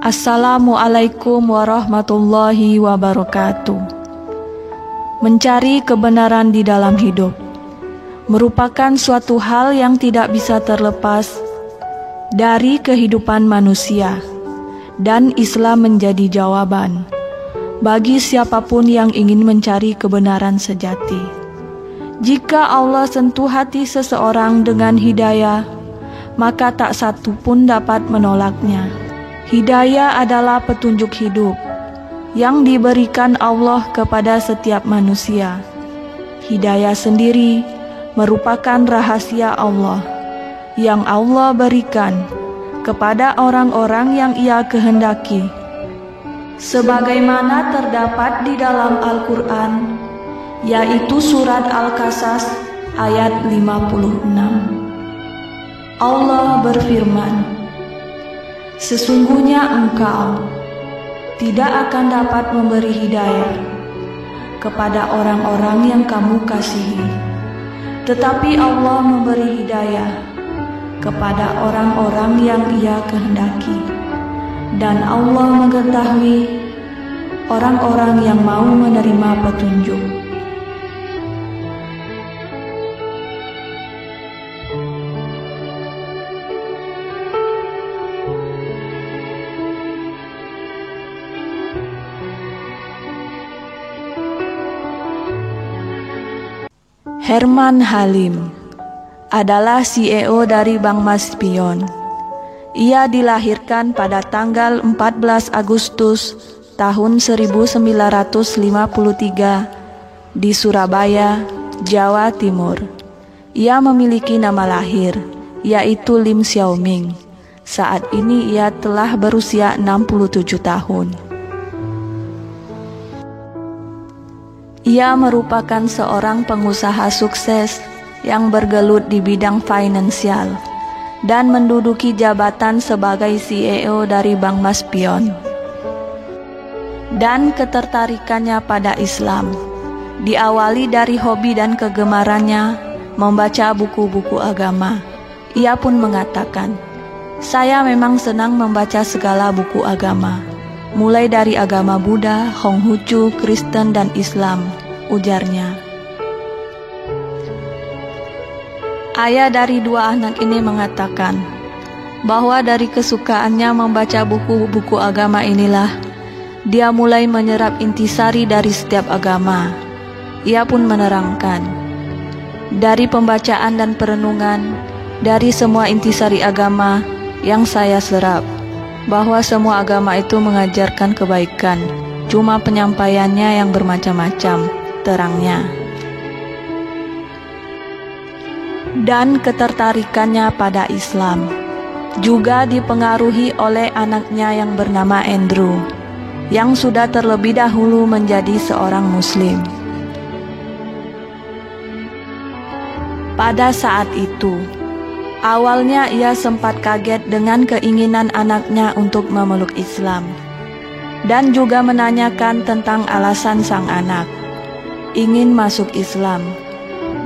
Assalamualaikum warahmatullahi wabarakatuh. Mencari kebenaran di dalam hidup merupakan suatu hal yang tidak bisa terlepas dari kehidupan manusia, dan Islam menjadi jawaban bagi siapapun yang ingin mencari kebenaran sejati. Jika Allah sentuh hati seseorang dengan hidayah, maka tak satu pun dapat menolaknya. Hidayah adalah petunjuk hidup yang diberikan Allah kepada setiap manusia. Hidayah sendiri merupakan rahasia Allah yang Allah berikan kepada orang-orang yang Ia kehendaki, sebagaimana terdapat di dalam Al-Quran, yaitu surat Al-Qasas ayat 56. Allah berfirman, "Sesungguhnya engkau tidak akan dapat memberi hidayah kepada orang-orang yang kamu kasihi, tetapi Allah memberi hidayah kepada orang-orang yang Ia kehendaki, dan Allah mengetahui orang-orang yang mau menerima petunjuk." Herman Halim adalah CEO dari Bank Maspion. Ia dilahirkan pada tanggal 14 Agustus tahun 1953 di Surabaya, Jawa Timur. Ia memiliki nama lahir, yaitu Lim Xiaoming. Saat ini ia telah berusia 67 tahun. Ia merupakan seorang pengusaha sukses yang bergelut di bidang finansial dan menduduki jabatan sebagai CEO dari Bank Maspion. Dan ketertarikannya pada Islam diawali dari hobi dan kegemarannya membaca buku-buku agama. Ia pun mengatakan, "Saya memang senang membaca segala buku agama, mulai dari agama Buddha, Konghucu, Kristen, dan Islam," ujarnya. Ayah dari dua anak ini mengatakan bahwa dari kesukaannya membaca buku-buku agama inilah dia mulai menyerap intisari dari setiap agama. Ia pun menerangkan, "Dari pembacaan dan perenungan dari semua intisari agama yang saya serap, bahwa semua agama itu mengajarkan kebaikan, cuma penyampaiannya yang bermacam-macam," terangnya. Dan ketertarikannya pada Islam juga dipengaruhi oleh anaknya yang bernama Andrew, yang sudah terlebih dahulu menjadi seorang Muslim. Pada saat itu, awalnya ia sempat kaget dengan keinginan anaknya untuk memeluk Islam, dan juga menanyakan tentang alasan sang anak ingin masuk Islam.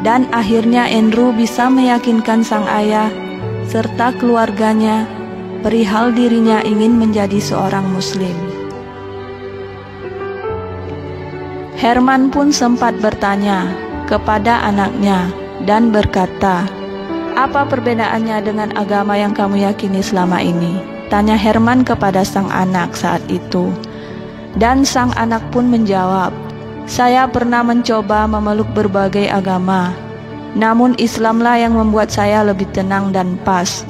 Dan akhirnya Andrew bisa meyakinkan sang ayah serta keluarganya perihal dirinya ingin menjadi seorang Muslim. Herman pun sempat bertanya kepada anaknya dan berkata, "Apa perbedaannya dengan agama yang kamu yakini selama ini?" tanya Herman kepada sang anak saat itu. Dan sang anak pun menjawab, "Saya pernah mencoba memeluk berbagai agama, namun Islamlah yang membuat saya lebih tenang dan pas,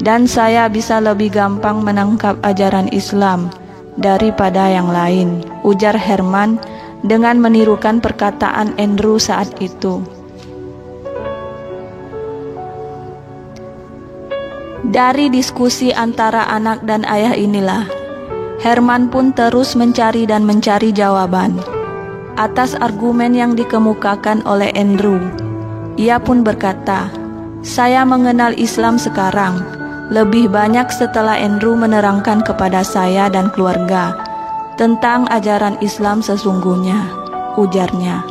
dan saya bisa lebih gampang menangkap ajaran Islam daripada yang lain," ujar Herman dengan menirukan perkataan Andrew saat itu. Dari diskusi antara anak dan ayah inilah, Herman pun terus mencari dan mencari jawaban atas argumen yang dikemukakan oleh Andrew. Ia pun berkata, "Saya mengenal Islam sekarang lebih banyak setelah Andrew menerangkan kepada saya dan keluarga tentang ajaran Islam sesungguhnya," ujarnya.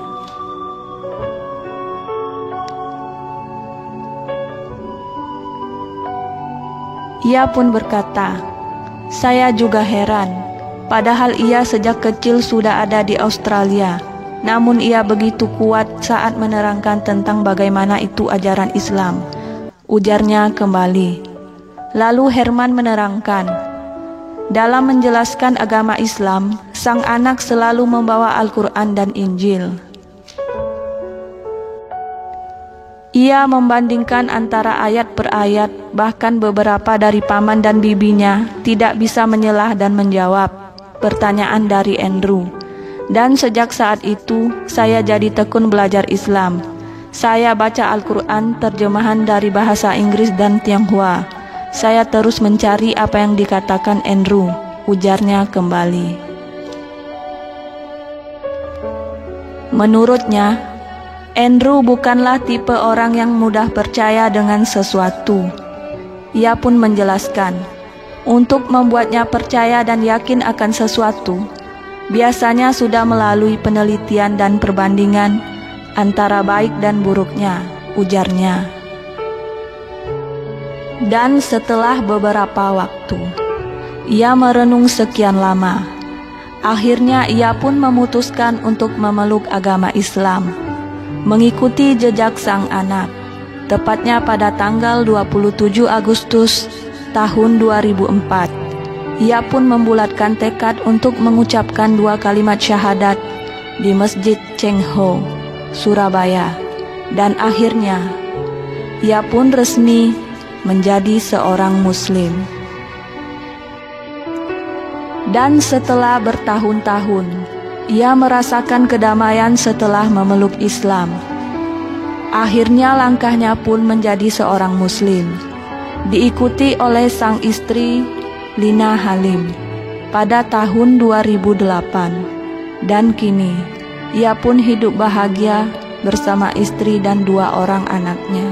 Ia pun berkata, Saya juga heran, padahal ia sejak kecil sudah ada di Australia. Namun ia begitu kuat saat menerangkan tentang bagaimana itu ajaran Islam, ujarnya kembali. Lalu Herman menerangkan, dalam menjelaskan agama Islam, sang anak selalu membawa Al-Quran dan Injil. Ia membandingkan antara ayat per ayat, bahkan beberapa dari paman dan bibinya tidak bisa menyelah dan menjawab pertanyaan dari Andrew. Dan sejak saat itu, saya jadi tekun belajar Islam. Saya baca Al-Quran terjemahan dari bahasa Inggris dan Tionghoa. Saya terus mencari apa yang dikatakan Andrew, ujarnya kembali. Menurutnya, Andrew bukanlah tipe orang yang mudah percaya dengan sesuatu. Ia pun menjelaskan, untuk membuatnya percaya dan yakin akan sesuatu, biasanya sudah melalui penelitian dan perbandingan antara baik dan buruknya, ujarnya. Dan setelah beberapa waktu, ia merenung sekian lama. Akhirnya ia pun memutuskan untuk memeluk agama Islam, mengikuti jejak sang anak, tepatnya pada tanggal 27 Agustus tahun 2004. Ia pun membulatkan tekad untuk mengucapkan 2 kalimat syahadat di Masjid Cheng Ho, Surabaya. Dan akhirnya, ia pun resmi menjadi seorang Muslim. Dan setelah bertahun-tahun, ia merasakan kedamaian setelah memeluk Islam. Akhirnya langkahnya pun menjadi seorang Muslim, diikuti oleh sang istri Lina Halim pada tahun 2008. Dan kini, ia pun hidup bahagia bersama istri dan 2 orang anaknya.